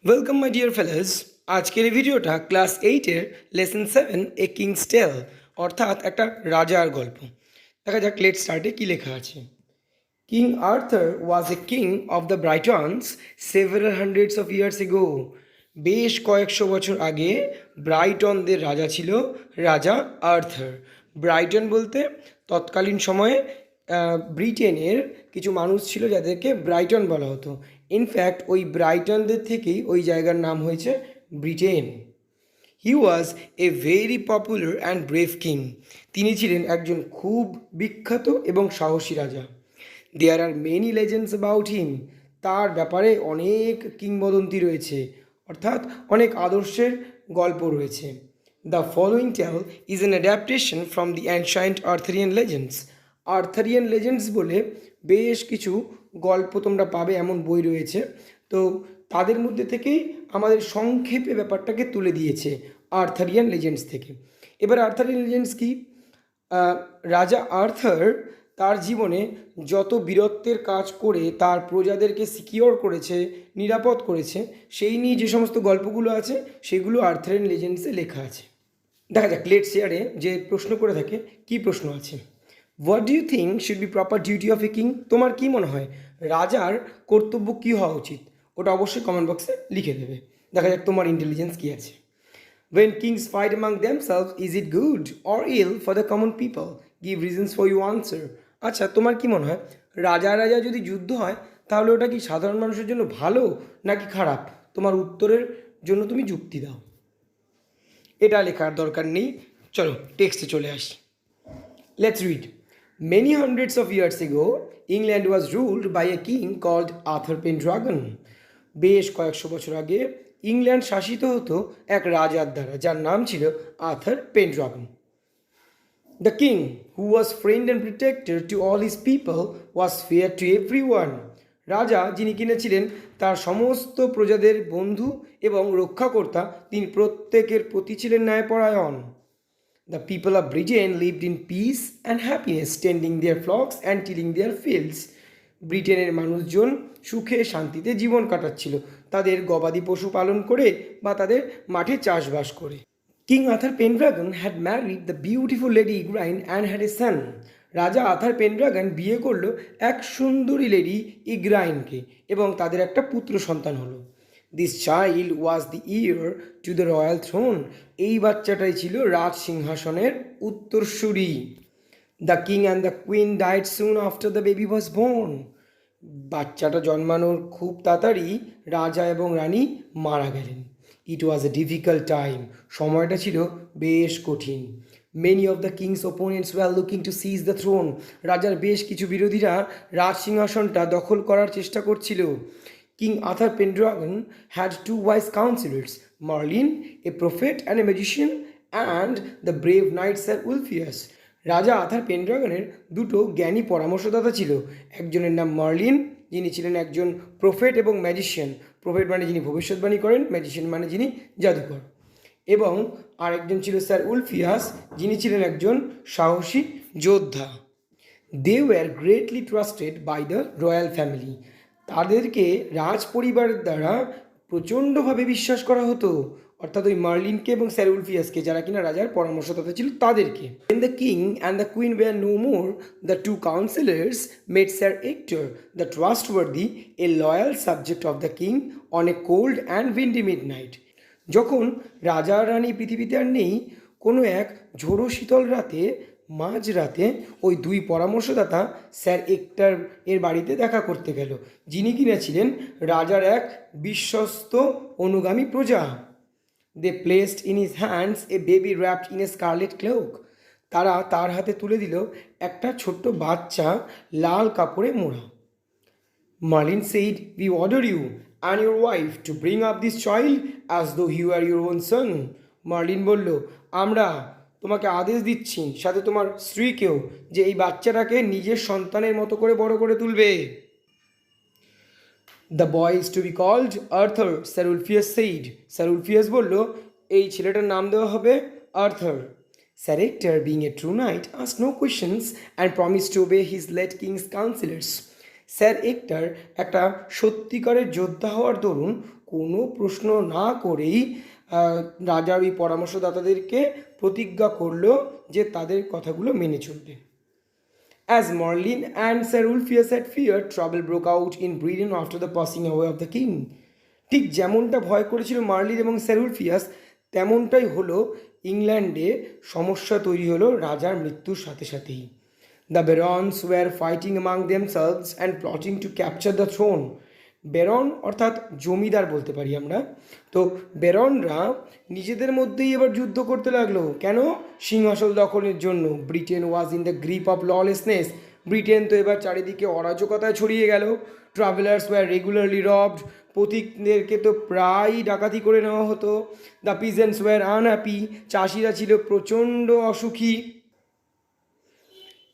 Welcome my dear ফেলোজ। আজকের এই ভিডিওটা ক্লাস 8-এর লেসন 7 এ কিংস টেল অর্থাৎ একটা রাজার গল্প। দেখা যাক লেট স্টার্টে কী লেখা আছে। King Arthur was a king of the Britons several hundreds of years ago. বেশ কয়েকশো বছর আগে ব্রাইটনদের রাজা ছিল রাজা আর্থার। ব্রাইটন বলতে তৎকালীন সময়ে ব্রিটেনের কিছু মানুষ ছিল যাদেরকে ব্রাইটন বলা হতো। ইনফ্যাক্ট ওই ব্রাইটনদের থেকেই ওই জায়গার নাম হয়েছে Britain. He was a very popular and brave king. তিনি ছিলেন একজন খুব বিখ্যাত এবং সাহসী রাজা। There are many legends about him. তার ব্যাপারে অনেক কিংবদন্তি রয়েছে, অর্থাৎ অনেক আদর্শের গল্প রয়েছে। The following tale is an adaptation from the ancient Arthurian legends. Arthurian legends বলে বেশ কিছু গল্প তোমরা পাবে, এমন বই রয়েছে। তো তাদের মধ্যে থেকেই আমাদের সংক্ষেপে ব্যাপারটাকে তুলে দিয়েছে আর্থারিয়ান লেজেন্ডস থেকে। এবার আর্থারিয়ান লেজেন্ডস কি? রাজা আর্থার তার জীবনে যত বীরত্বের কাজ করে তার প্রজাদেরকে সিকিওর করেছে, নিরাপদ করেছে, সেই নিয়ে যে সমস্ত গল্পগুলো আছে সেগুলো আর্থারিয়ান লেজেন্ডসে লেখা আছে। দেখা যাক লেট শেয়ারে যে প্রশ্ন করে থাকে কি প্রশ্ন আছে। What do you think should be proper duty of a king? তোমার কি মনে হয় রাজার কর্তব্য কী হওয়া উচিত? ওটা অবশ্যই কমেন্ট বক্সে লিখে দেবে। দেখা যাক তোমার ইন্টেলিজেন্স কী আছে। When kings fight among themselves, is it good or ill for the common people? Give reasons for your answer. আচ্ছা, তোমার কি মনে হয় রাজা রাজা যদি যুদ্ধ হয় তাহলে ওটা কি সাধারণ মানুষের জন্য ভালো নাকি খারাপ? তোমার উত্তরের জন্য তুমি যুক্তি দাও। এটা লেখার দরকার নেই, চলো টেক্সটে চলে আসি। Let's read. Many hundreds of years ago, England was ruled by a king called Arthur Pendragon. বেশ কয়েকশো বছর আগে ইংল্যান্ড শাসিত হতো এক রাজার দ্বারা যার নাম ছিল Arthur Pendragon. The king who was friend and protector to all his people was fair to everyone. রাজা যিনি কিনেছিলেন তার সমস্ত প্রজাদের বন্ধু এবং রক্ষাকর্তা, তিনি প্রত্যেকের প্রতি ছিলেন ন্যায়পরায়ণ। The people of Britain lived in peace and happiness, tending their flocks and tilling their fields. ব্রিটেনের মানুষজন সুখে শান্তিতে জীবন কাটাচ্ছিল, তাদের গবাদি পশু পালন করে বা তাদের মাঠে চাষবাস করে। King Arthur Pendragon had married the beautiful lady Igraine and had a son. রাজা আর্থার পেনড্রাগন বিয়ে করল এক সুন্দরী লেডি ইগ্রাইনকে এবং তাদের একটা পুত্র সন্তান হলো। This child was the heir to the royal throne. এই বাচ্চাটাই ছিল রাজ সিংহাসনের উত্তরসূরি। The king and the queen died soon after the baby was born. বাচ্চাটা জন্মানোর খুব তাড়াতাড়ি রাজা এবং রানী মারা গেলেন। It was a difficult time. সময়টা ছিল বেশ কঠিন। Many of the king's opponents were looking to seize the throne. রাজার বেশ কিছু বিরোধীরা রাজ সিংহাসনটা দখল করার চেষ্টা করছিল। King Arthur Pendragon had two wise counselors, Merlin, a prophet and a magician, and the brave knight Sir Ulfius. রাজা আর্থার পেনড্রাগনের দুটো জ্ঞানী পরামর্শদাতা ছিল। একজনের নাম মার্লিন, যিনি ছিলেন একজন প্রফেট এবং ম্যাজিশিয়ান। প্রফেট মানে যিনি ভবিষ্যৎবাণী করেন, ম্যাজিশিয়ান মানে যিনি জাদুকর। এবং আরেকজন ছিল স্যার উলফিয়াস, যিনি ছিলেন একজন সাহসী যোদ্ধা। They were greatly trusted by the royal family. তাদেরকে রাজ পরিবারের দ্বারা প্রচণ্ডভাবে বিশ্বাস করা হতো, অর্থাৎ ওই মার্লিনকে এবং স্যার উলফিয়াসকে, যারা কিনা রাজার পরামর্শদাতা ছিল তাদেরকে। When the king and the queen were no more, the two counselors made Sir Ector the trustworthy, a loyal subject of the king, on a cold and windy midnight. যখন রাজা রানী পৃথিবীতে আর নেই, কোনো এক ঝোড়ো শীতল রাতে, মাঝরাতে ওই দুই পরামর্শদাতা স্যার এক্টর এর বাড়িতে দেখা করতে গেল, যিনি কিনা ছিলেন রাজার এক বিশ্বস্ত অনুগামী প্রজা। They placed in his hands a baby wrapped in a scarlet cloak. তারা তার হাতে তুলে দিল একটা ছোট্ট বাচ্চা লাল কাপড়ে মোড়া। Merlin said, we order you and your wife to bring up this child as though you are your own son. Merlin বলল, আমরা তোমাকে আদেশ দিচ্ছি, সাথে তোমার স্ত্রীকেও, যে এই বাচ্চাটাকে নিজের সন্তানের মতো করে বড় করে তুলবে। The boy is to be called Arthur, sir Ulfius said. Sir Ulfius বলল, এই ছেলেটার নাম দেওয়া হবে Arthur. Sir Hector, being a true knight, asked no questions and promised to obey his late king's counselors. Sir hectare একটা সত্যিকারের যোদ্ধা হওয়ার দরুন কোনো প্রশ্ন না করেই রাজার ওই পরামর্শদাতাদেরকে প্রতিজ্ঞা করলো যে তাদের কথাগুলো মেনে চলবে। As Merlin and Sir Ulfius had feared, trouble broke out in Britain after the passing away of the king. ঠিক যেমনটা ভয় করেছিল মার্লিন এবং স্যার উলফিয়াস, তেমনটাই হলো ইংল্যান্ডে সমস্যা তৈরি হলো রাজার মৃত্যুর সাথে সাথেই। The barons were fighting among themselves and plotting to capture the throne. বেরন অর্থাৎ জমিদার বলতে পারি আমরা। তো বেরনরা নিজেদের মধ্যেই এবার যুদ্ধ করতে লাগলো। কেন? সিংহাসন দখলের জন্য। Britain was in the grip of lawlessness. Britain তো এবার চারিদিকে অরাজকতায় ছড়িয়ে গেল। Travellers were regularly robbed. পথিকদেরকে তো প্রায়ই ডাকাতি করে নেওয়া হতো। The peasants were unhappy. চাষিরা ছিল প্রচণ্ড অসুখী।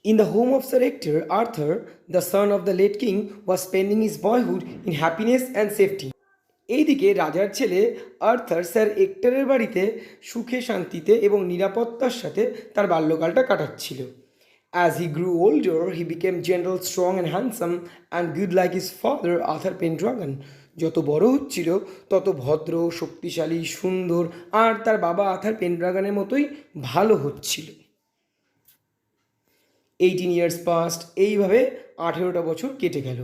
In the home of Sir Hector, Arthur, the son of the late king, was spending his boyhood in happiness and safety. এইদিকে রাজার ছেলে আর্থার স্যার হেক্টরের বাড়িতে সুখে শান্তিতে এবং নিরাপত্তার সাথে তার বাল্যকালটা কাটাচ্ছিল। As he grew older, he became gentle, strong and handsome and good like his father, Arthur Pendragon. যত বড় হচ্ছিল তত ভদ্র, শক্তিশালী, সুন্দর আর তার বাবা আর্থার পেনড্রাগনের মতোই ভালো হচ্ছিল। 18 years passed, এইভাবে 18টা বছর কেটে গেল।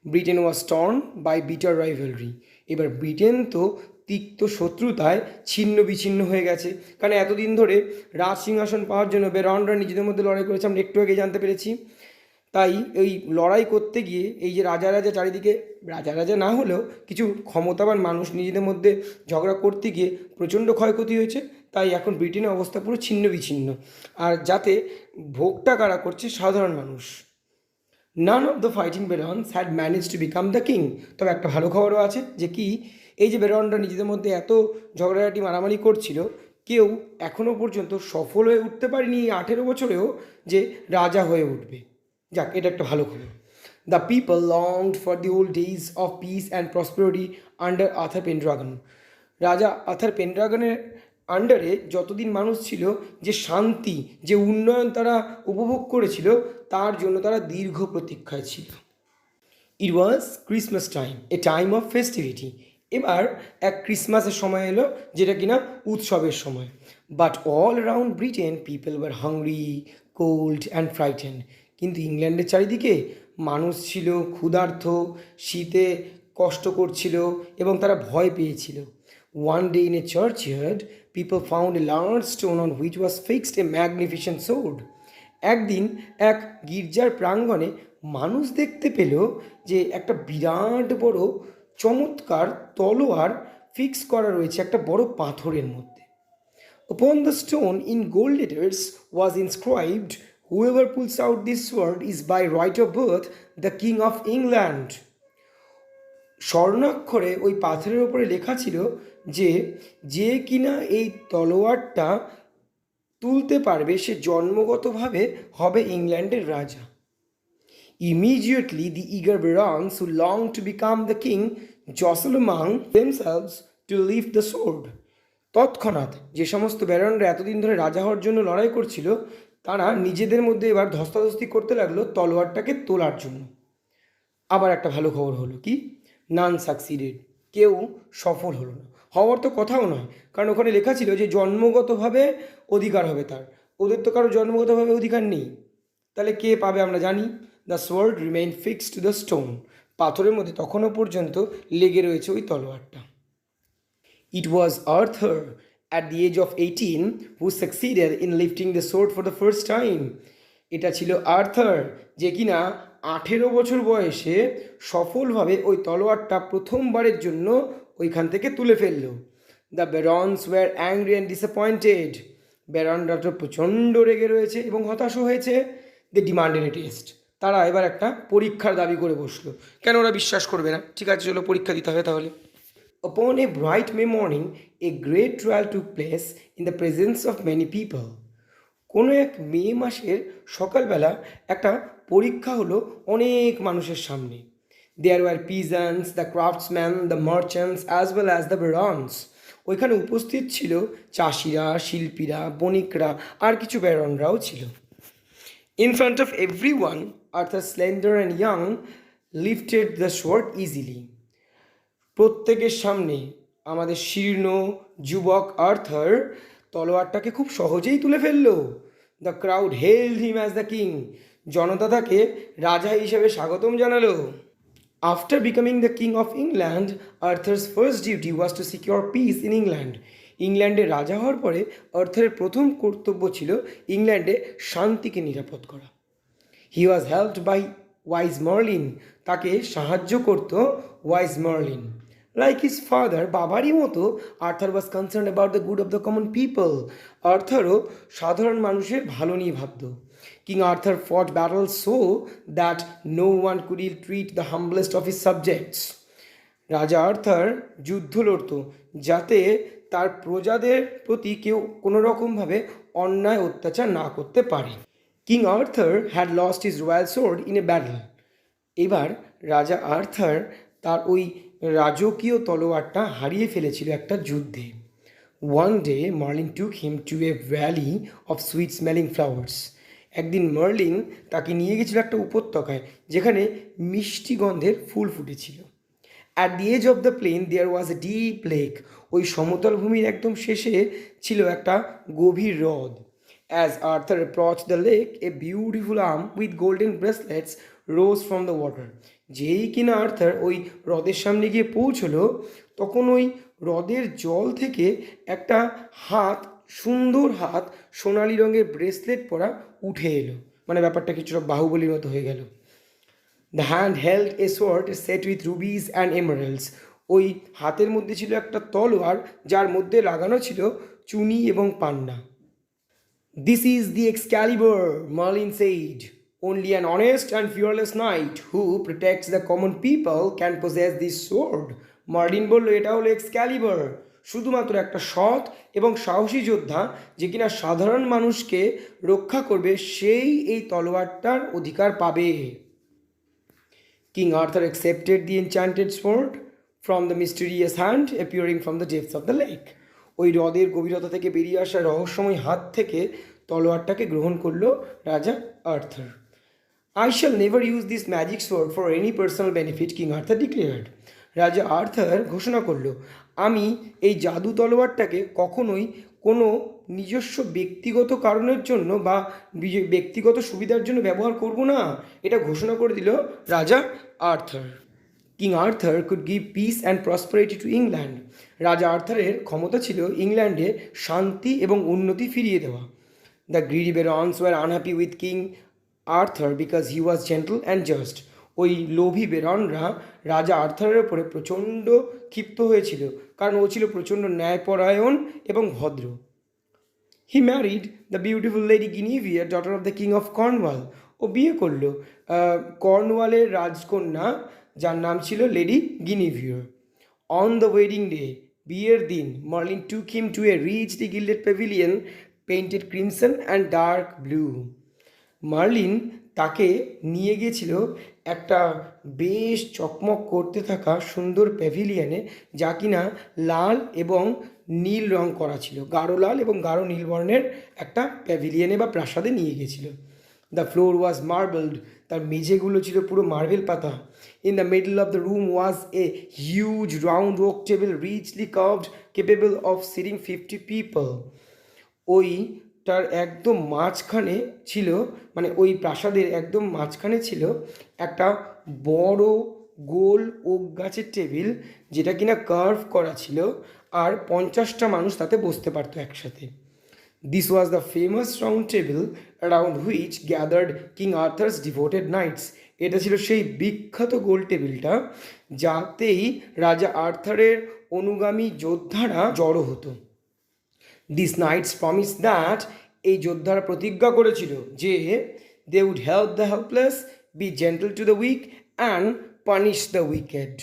Britain was torn by bitter rivalry. এবার ব্রিটেন তো তিক্ত শত্রুতায় ছিন্ন বিচ্ছিন্ন হয়ে গেছে, কারণ এতদিন ধরে রাজ সিংহাসন পাওয়ার জন্য বেরনরা নিজেদের মধ্যে লড়াই করেছে, আমরা একটু আগে জানতে পেরেছি। তাই এই লড়াই করতে গিয়ে এই যে রাজা রাজা চারিদিকে, রাজা রাজা না হলেও কিছু ক্ষমতাবান মানুষ নিজেদের মধ্যে ঝগড়া করতে গিয়ে প্রচণ্ড ক্ষয়ক্ষতি হয়েছে। তাই এখন ব্রিটেনের অবস্থা পুরো ছিন্ন বিচ্ছিন্ন, আর যাতে ভোগটা কারা করছে? সাধারণ মানুষ। None of the fighting barons had manage to become the king. তবে একটা ভালো খবরও আছে, যে কি এই যে বেরনরা নিজেদের মধ্যে এত ঝগড়াঝাটি মারামারি করছিল, কেউ এখনও পর্যন্ত সফল হয়ে উঠতে পারেনি এই 18 বছরেও যে রাজা হয়ে উঠবে। যাক, এটা একটা ভালো খবর। The people longed for the old days of peace and prosperity under Arthur Pendragon. রাজা আর্থার পেনড্রাগনের আন্ডারে যতদিন মানুষ ছিল, যে শান্তি, যে উন্নয়ন তারা উপভোগ করেছিল, তার জন্য তারা দীর্ঘ প্রতীক্ষায় ছিল। It was Christmas time, a time of festivity. এবার এক ক্রিসমাসের সময় এলো, যেটা কিনা উৎসবের সময়। But all around Britain people were hungry, cold and frightened. কিন্তু ইংল্যান্ডের চারিদিকে মানুষ ছিল ক্ষুধার্ত, শীতে কষ্ট করছিল এবং তারা ভয় পেয়েছিল। One day in a churchyard, people found a large stone on which was fixed a magnificent sword. একদিন এক গির্জার প্রাঙ্গণে মানুষ দেখতে পেল যে একটা বিরাট বড় চমৎকার তলোয়ার ফিক্স করা রয়েছে একটা বড় পাথরের মধ্যে। Upon the stone in gold letters was inscribed, "Whoever pulls out this sword is by right of birth the King of England." স্বর্ণাক্ষরে ওই পাথরের ওপরে লেখা ছিল যে যে কিনা এই তলোয়ারটা তুলতে পারবে সে জন্মগতভাবে হবে ইংল্যান্ডের রাজা। Immediately the eager barons who longed to become the king jostled among themselves to lift the sword. তৎক্ষণাৎ যে সমস্ত ব্যারনরা এতদিন ধরে রাজা হওয়ার জন্য লড়াই করছিল, তারা নিজেদের মধ্যে এবার ধস্তাধস্তি করতে লাগলো তলোয়ারটাকে তোলার জন্য। আবার একটা ভালো খবর হলো, কি? নান সাকসিডেড, কেউ সফল হলো না। হওয়ার তো কথাও নয়, কারণ ওখানে লেখা ছিল যে জন্মগতভাবে অধিকার হবে তার। ওদের তো কারো জন্মগতভাবে অধিকার নেই, তাহলে কে পাবে আমরা জানি। The sword remain fixed to the stone. পাথরের মধ্যে তখনও পর্যন্ত লেগে রয়েছে ওই তলোয়ারটা। It was Arthur at the age of 18 who succeeded in lifting the sword for the first time. এটা ছিল আর্থার, যে কিনা 18 বছর বয়সে সফলভাবে ওই তলোয়ারটা প্রথমবারের জন্য ওইখান থেকে তুলে ফেলল। The barons were angry and disappointed. ব্যারনরা তো প্রচণ্ড রেগে রয়েছে এবং হতাশও হয়েছে। They demanded a test. তারা এবার একটা পরীক্ষার দাবি করে বসলো। কেন? ওরা বিশ্বাস করবে না। ঠিক আছে, চলো পরীক্ষা দিতে হবে তাহলে। Upon a bright May morning, a great trial took place in the presence of many people. কোনো এক মে মাসের সকালবেলা একটা পরীক্ষা হলো অনেক মানুষের সামনে। There were peasants, the craftsmen, the merchants, as well as the barons. ওইখানে উপস্থিত ছিল চাষিরা, শিল্পীরা, বণিকরা আর কিছু ব্যারনরাও ছিল। In front of everyone, Arthur, slender and young, lifted the sword easily. প্রত্যেকের সামনে আমাদের শীর্ণ যুবক আর্থার তলোয়ারটাকে খুব সহজেই তুলে ফেলল। The crowd held him as the king. জনতা তাকে রাজা হিসেবে স্বাগতম জানালো। After becoming the king of England, Arthur's first duty was to secure peace in England. ইংল্যান্ডের রাজা হওয়ার পরে আর্থারের প্রথম কর্তব্য ছিল ইংল্যান্ডে শান্তিকে নিরাপদ করা। He was helped by wise Merlin. তাকে সাহায্য করত wise Merlin. Like his father, বাবারই মতো Arthur was concern about the good of the common people. আর্থারও সাধারণ মানুষের ভালো নিয়ে ভাবত। King Arthur fought battle so that no one could ill treat the humblest of his subjects. রাজা আর্থার যুদ্ধ লড়ত যাতে তার প্রজাদের প্রতি কেউ কোনো রকমভাবে অন্যায় অত্যাচার না করতে পারে। King Arthur had lost his royal sword in a battle. এবার রাজা আর্থার তার ওই রাজকীয় তলোয়ারটা হারিয়ে ফেলেছিল একটা যুদ্ধে। One day Merlin took him to a valley of sweet smelling flowers. একদিন মার্লিন তাকে নিয়ে গেছিল একটা উপত্যকায় যেখানে মিষ্টি গন্ধের ফুল ফুটেছিল। At the age of the plain there was a deep lake. ওই সমতল ভূমির একদম শেষে ছিল একটা গভীর হ্রদ। As Arthur approached the lake, a beautiful arm with golden bracelets rose from the water. যেই কিনা আর্থার ওই হ্রদের সামনে গিয়ে পৌঁছলো, তখন ওই হ্রদের জল থেকে একটা হাত, সুন্দর হাত, সোনালি রঙের ব্রেসলেট পরা উঠে এলো। মানে ব্যাপারটা কিছুটা বাহুবলীর মতো হয়ে গেল। The hand held a sword set with rubies and emeralds. ওই হাতের মধ্যে ছিল একটা তলোয়ার যার মধ্যে লাগানো ছিল চুনি এবং পান্না। This is the Excalibur, Merlin said. Only an honest and fearless knight who protects the common people can possess this sword. Merlin বলল, এটা হলো এক্সক্যালিবার। শুধুমাত্র একটা সৎ এবং সাহসী যোদ্ধা যে কিনা সাধারণ মানুষকে রক্ষা করবে, সেই এই তলোয়ারটার অধিকার পাবে। King Arthur accepted the enchanted sword from the mysterious hand appearing from the depths of the lake. ওই হ্রদের গভীরতা থেকে বেরিয়ে আসা রহস্যময় হাত থেকে তলোয়ারটাকে গ্রহণ করলো রাজা Arthur. I shall never use this magic sword for any personal benefit, King Arthur declared. রাজা আর্থার ঘোষণা করলো, আমি এই জাদু তলোয়ারটাকে কখনোই কোনো নিজস্ব ব্যক্তিগত কারণের জন্য বা ব্যক্তিগত সুবিধার জন্য ব্যবহার করব না। এটা ঘোষণা করে দিল রাজা Arthur. King Arthur could give piece and prosperity to England. রাজা আর্থারের ক্ষমতা ছিল ইংল্যান্ডে শান্তি এবং উন্নতি ফিরিয়ে দেওয়া। The greedy barons were unhappy with king Arthur because he was gentle and just. ওই লোভী বেরনরা রাজা আর্থারের ওপরে প্রচণ্ড ক্ষিপ্ত হয়েছিল, কারণ ও ছিল প্রচণ্ড ন্যায়পরায়ণ এবং ভদ্র। He married the beautiful lady Guinevere, daughter of the king of Cornwall. ও বিয়ে করলো কর্নওয়ালের রাজকন্যা যার নাম ছিল lady Guinevere. On the wedding day, বিয়ের দিন, Merlin took him to a richly gilded pavilion painted crimson and dark blue. Merlin তাকে নিয়ে গিয়েছিল একটা বেশ চকমক করতে থাকা সুন্দর প্যাভিলিয়নে, যা কিনা লাল এবং নীল রং করা ছিল। গাঢ় লাল এবং গাঢ় নীল বর্ণের একটা প্যাভিলিয়নে বা প্রাসাদে নিয়ে গিয়েছিল। The floor was marbled. তার মেঝেগুলো ছিল পুরো মার্বেল পাতা। In the middle of the room was a huge round oak table richly carved, capable of sitting 50 people. ওইটার একদম মাঝখানে ছিল, মানে ওই প্রাসাদের একদম মাঝখানে ছিল একটা বড় গোল ওক গাছের টেবিল, যেটা কিনা কার্ভ করা ছিল, আর 50টা মানুষ তাতে বসতে পারতো একসাথে। This was the famous round table around which gathered King Arthur's devoted knights. এটা ছিল সেই বিখ্যাত গোল টেবিলটা যাতেই রাজা আর্থারের অনুগামী যোদ্ধারা জড়ো হতো। দিস নাইটস প্রমিস দ্যাট, এই যোদ্ধারা প্রতিজ্ঞা করেছিল যে they would help the helpless, be gentle to the weak and punish the wicked.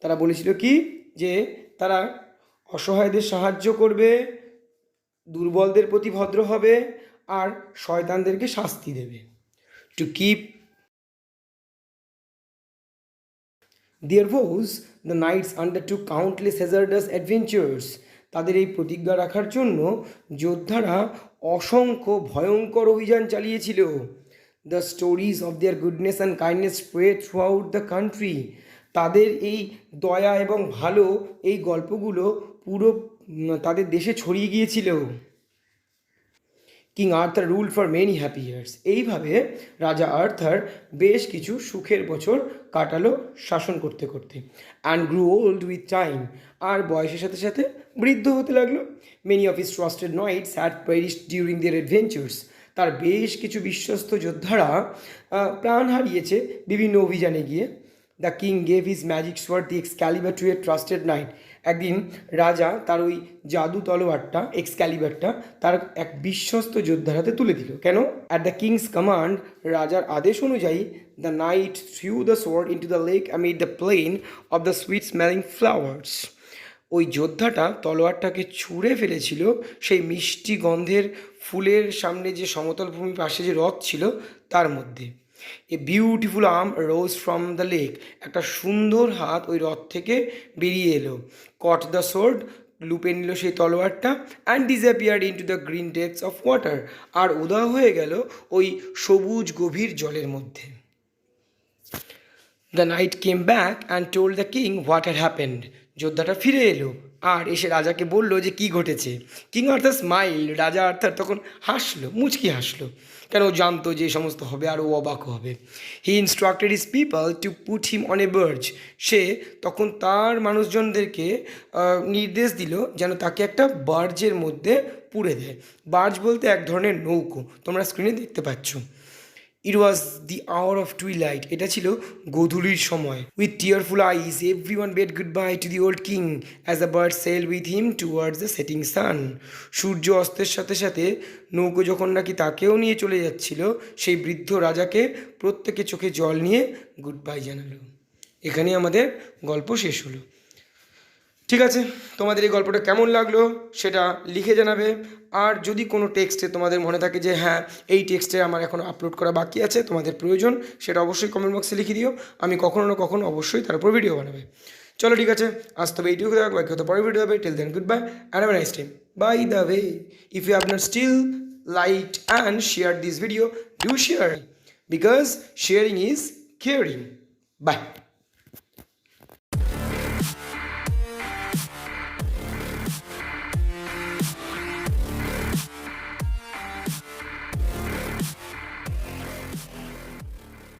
তারা বলেছিল কি, যে তারা অসহায়দের সাহায্য করবে, দুর্বলদের প্রতি ভদ্র হবে, আর শয়তানদেরকে শাস্তি দেবে। To keep their vows, the knights undertook countless hazardous adventures. তাদের এই প্রতিজ্ঞা রাখার জন্য যোদ্ধারা অসংখ্য ভয়ঙ্কর অভিযান চালিয়েছিল। The stories of their goodness and kindness spread through out the country. তাদের এই দয়া এবং ভালো এই গল্পগুলো পুরো তাদের দেশে ছড়িয়ে গিয়েছিল। King Arthur rule for many happy years. এইভাবে রাজা আর্থার বেশ কিছু সুখের বছর কাটালো শাসন করতে করতে। And grew old with time. আর বয়সের সাথে সাথে বৃদ্ধ হতে লাগলো। Many of his trusted knights had perished during their adventures. তার বেশ কিছু বিশ্বস্ত যোদ্ধারা প্রাণ হারিয়েছে বিভিন্ন অভিযানে গিয়ে। The king gave his magic sword the Excalibur to a trusted knight. একদিন রাজা তার ওই জাদু তলোয়ারটা এক্সক্যালিবারটা তার এক বিশ্বস্ত যোদ্ধার হাতে তুলে দিল। কেন? অ্যাট দ্য কিংস কমান্ড, রাজার আদেশ অনুযায়ী, the knight threw the sword into the lake amid the plain of the sweet smelling flowers. ওই যোদ্ধাটা তলোয়ারটাকে ছুঁড়ে ফেলেছিল সেই মিষ্টি গন্ধের ফুলের সামনে যে সমতল ভূমি পাশে যে হ্রদ ছিল তার মধ্যে। এ beautiful arm rose from the lake. একটা সুন্দর হাত ওই হ্রদ থেকে বেরিয়ে এলো। কট দ্য সোর্ড, লুপে নিল সেই তলোয়ারটা। And disappeared into the green depths of water. আর উধাও হয়ে গেল ওই সবুজ গভীর জলের মধ্যে। The knight came back and told the king what had happened. যোদ্ধাটা ফিরে এলো আর এসে রাজাকে বলল যে কি ঘটেছে। King Arthur smile. রাজা আর্থার তখন হাসলো, মুচকি হাসলো, কেন ও জানতো যে এই সমস্ত হবে আর ও অবাক হবে। He instructed his people to put him on a barge. সে তখন তার মানুষজনদেরকে নির্দেশ দিল যেন তাকে একটা বার্জের মধ্যে পুরে দেয়। বার্জ বলতে এক ধরনের নৌকো, তোমরা স্ক্রিনে দেখতে পাচ্ছ। It was the hour of twilight. এটা ছিল গোধূলির সময়। With tearful eyes every one bade goodbye to the old king as the barge sail with him towards the setting sun. সূর্য অস্তের সাথে সাথে নৌকো যখন নাকি তাকেও নিয়ে চলে যাচ্ছিল, সেই বৃদ্ধ রাজাকে প্রত্যেকে চোখে জল নিয়ে গুড বাই জানালো। এখানেই আমাদের গল্প শেষ হলো। ঠিক আছে, তোমাদের এই গল্পটা কেমন লাগলো সেটা লিখে জানাবে। আর যদি কোনো টেক্সটে তোমাদের মনে থাকে যে হ্যাঁ এই টেক্সটে আমার এখনও আপলোড করা বাকি আছে, তোমাদের প্রয়োজন, সেটা অবশ্যই কমেন্ট বক্সে লিখে দিও। আমি কখনো না কখনো অবশ্যই তার উপর ভিডিও বানাবে। চলো ঠিক আছে, আজ তবে এইটুকু থাকবে, বাকি হতে পরে ভিডিও হবে। Till then goodbye and have a nice time. By the way, if you have not still liked and share this video, do share, because sharing is caring. By.